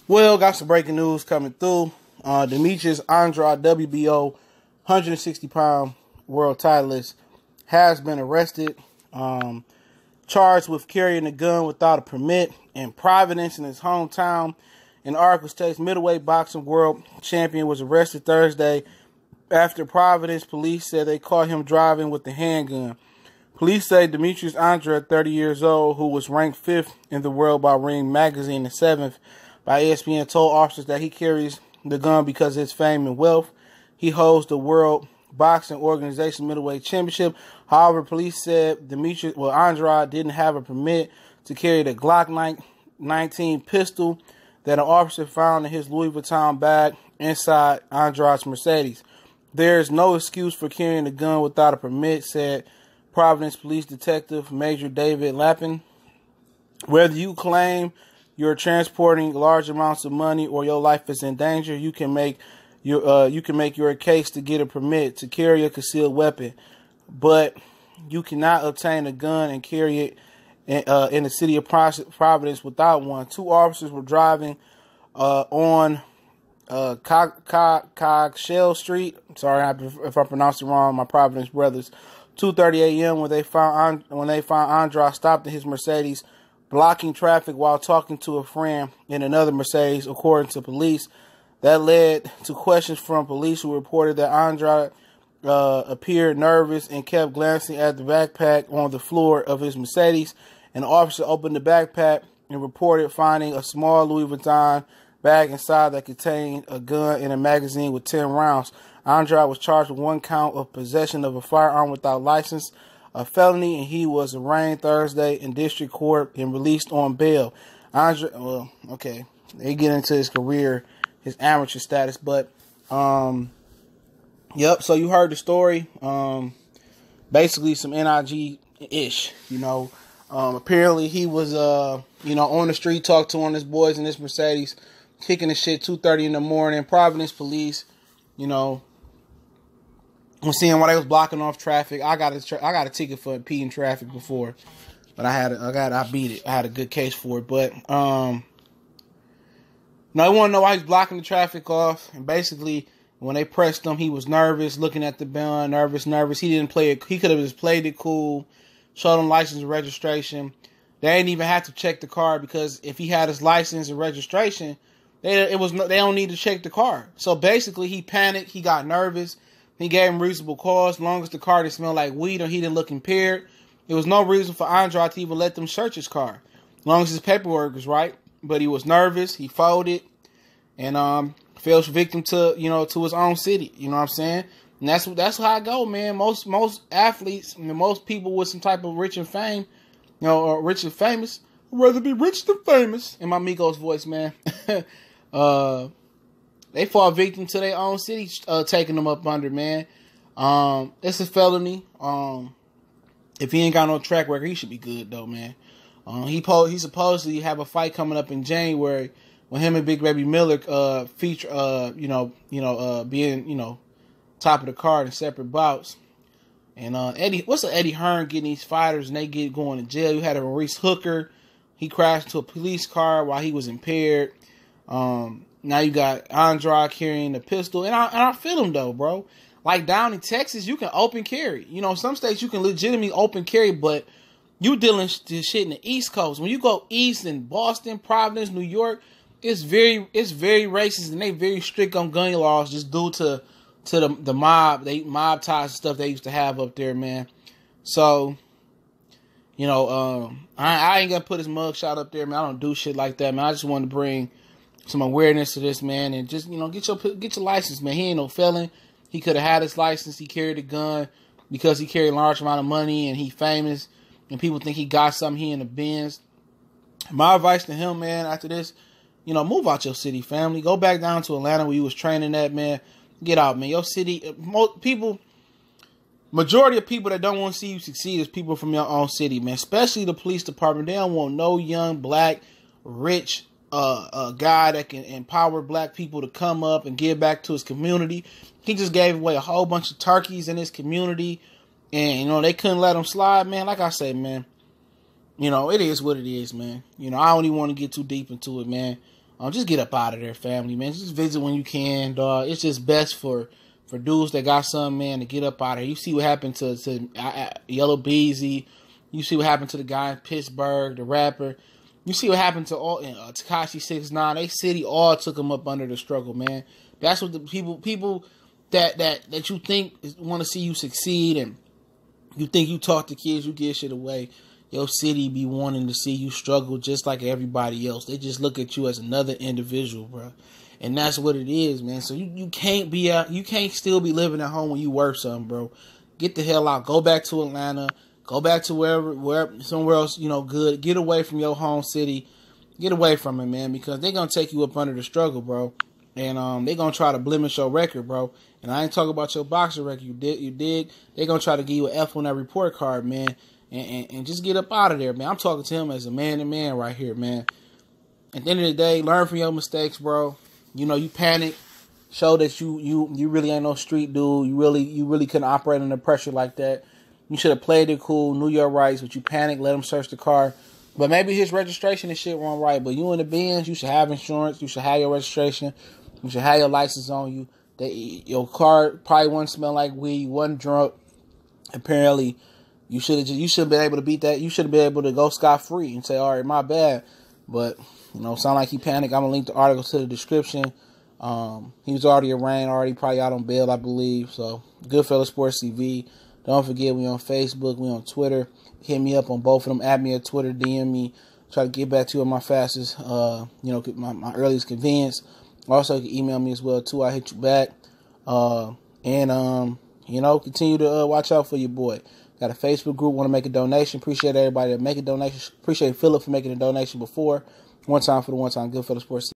Well, got some breaking news coming through. Demetrius Andrade, WBO 160-pound world titleist, has been arrested, charged with carrying a gun without a permit in Providence in his hometown. In Arkansas State's middleweight boxing world champion was arrested Thursday after Providence police said they caught him driving with a handgun. Police say Demetrius Andrade, 30 years old, who was ranked 5th in the world by Ring Magazine and 7th by ESPN, told officers that he carries the gun because of his fame and wealth. He holds the World Boxing Organization Middleweight Championship. However, police said Andrade didn't have a permit to carry the Glock 19 pistol that an officer found in his Louis Vuitton bag inside Andrade's Mercedes. There is no excuse for carrying a gun without a permit, said Providence Police Detective Major David Lappin. Whether you claim you're transporting large amounts of money or your life is in danger, you can make your case to get a permit to carry a concealed weapon, but you cannot obtain a gun and carry it in the city of Providence without one. Two officers were driving on Cogshell Street. Sorry if I pronounced it wrong, my Providence brothers. 2:30 a.m. when they found Andrade stopped in his Mercedes, blocking traffic while talking to a friend in another Mercedes, according to police. That led to questions from police, who reported that Andrade appeared nervous and kept glancing at the backpack on the floor of his Mercedes. An officer opened the backpack and reported finding a small Louis Vuitton bag inside that contained a gun and a magazine with 10 rounds. Andrade was charged with 1 count of possession of a firearm without license, a felony, and he was arraigned Thursday in district court and released on bail. They get into his career, his amateur status, but yep. So you heard the story. Basically some NIG-ish, apparently he was on the street, talked to one of his boys in this Mercedes, kicking the shit 2:30 in the morning. Providence police, I'm seeing why they was blocking off traffic. I got a ticket for impeding traffic before, but I beat it. I had a good case for it, but I want to know why he's blocking the traffic off. And basically, when they pressed him, he was nervous, looking at the gun, nervous. He didn't play it. He could have just played it cool, showed him license and registration. They didn't even have to check the car, because if he had his license and registration, they don't need to check the car. So basically, he panicked. He got nervous. He gave him reasonable cause. As long as the car didn't smell like weed or he didn't look impaired, there was no reason for Andrade to even let them search his car, as long as his paperwork was right. But he was nervous. He folded and fell victim to his own city. You know what I'm saying? And that's how I go, man. Most athletes, most people with some type of rich and fame, or rich and famous, would rather be rich than famous. In my Migos voice, man. They fall victim to their own city taking them up under, man. It's a felony. If he ain't got no track record, he should be good though, man. He supposedly have a fight coming up in January when him and Big Baby Miller feature being top of the card in separate bouts. And Eddie Hearn getting these fighters and they get going to jail. You had a Maurice Hooker. He crashed into a police car while he was impaired. Now you got Andrade carrying a pistol. And I feel him, though, bro. Like, down in Texas, you can open carry. Some states you can legitimately open carry, but you dealing this shit in the East Coast. When you go east in Boston, Providence, New York, it's very racist, and they very strict on gun laws just due to the mob ties and stuff they used to have up there, man. So, I ain't gonna put his mugshot up there, man. I don't do shit like that, man. I just want to bring some awareness to this, man, and just get your license, man. He ain't no felon. He could have had his license. He carried a gun because he carried a large amount of money and he famous, and people think he got something. He in the Benz. My advice to him, man, after this, move out your city, family. Go back down to Atlanta where you was training at, man. Get out, man. Your city, majority of people that don't want to see you succeed is people from your own city, man. Especially the police department. They don't want no young, black, rich a guy that can empower black people to come up and give back to his community. He just gave away a whole bunch of turkeys in his community, and they couldn't let him slide, man. Like I say, man, it is what it is, man. I don't even want to get too deep into it, man. Just get up out of there, family, man. Just visit when you can, dog. It's just best for dudes that got some, man, to get up out of here. You see what happened to Yellow Beezy. You see what happened to the guy in Pittsburgh, the rapper. You see what happened to all Tekashi 6ix9ine. They city all took them up under the struggle, man. That's what the people that you think want to see you succeed, and you think you talk to kids, you give shit away. Your city be wanting to see you struggle just like everybody else. They just look at you as another individual, bro. And that's what it is, man. So you can't be out. You can't still be living at home when you worth something, bro. Get the hell out. Go back to Atlanta. Go back to wherever somewhere else, good. Get away from your home city. Get away from it, man, because they're gonna take you up under the struggle, bro. And they're gonna try to blemish your record, bro. And I ain't talking about your boxing record. You dig? They're gonna try to give you an F on that report card, man. And just get up out of there, man. I'm talking to him as a man to man right here, man. At the end of the day, learn from your mistakes, bro. You panic. Show that you really ain't no street dude. You really couldn't operate under pressure like that. You should have played it cool, knew your rights, but you panicked, let him search the car. But maybe his registration and shit weren't right. But you in the Benz, you should have insurance. You should have your registration. You should have your license on you. Your car probably wasn't smell like weed. You wasn't drunk. Apparently, you should have been able to beat that. You should have been able to go scot-free and say, all right, my bad. But, sound like he panicked. I'm going to link the article to the description. He was already arraigned, probably out on bail, I believe. So, Goodfellas Sports TV. Don't forget, we on Facebook, we on Twitter. Hit me up on both of them. Add me on Twitter, DM me. Try to get back to you at my fastest, my earliest convenience. Also, you can email me as well, too. I'll hit you back. Continue to watch out for your boy. Got a Facebook group, want to make a donation. Appreciate everybody that make a donation. Appreciate Philip for making a donation before. One time for the one time, Goodfellas Sports.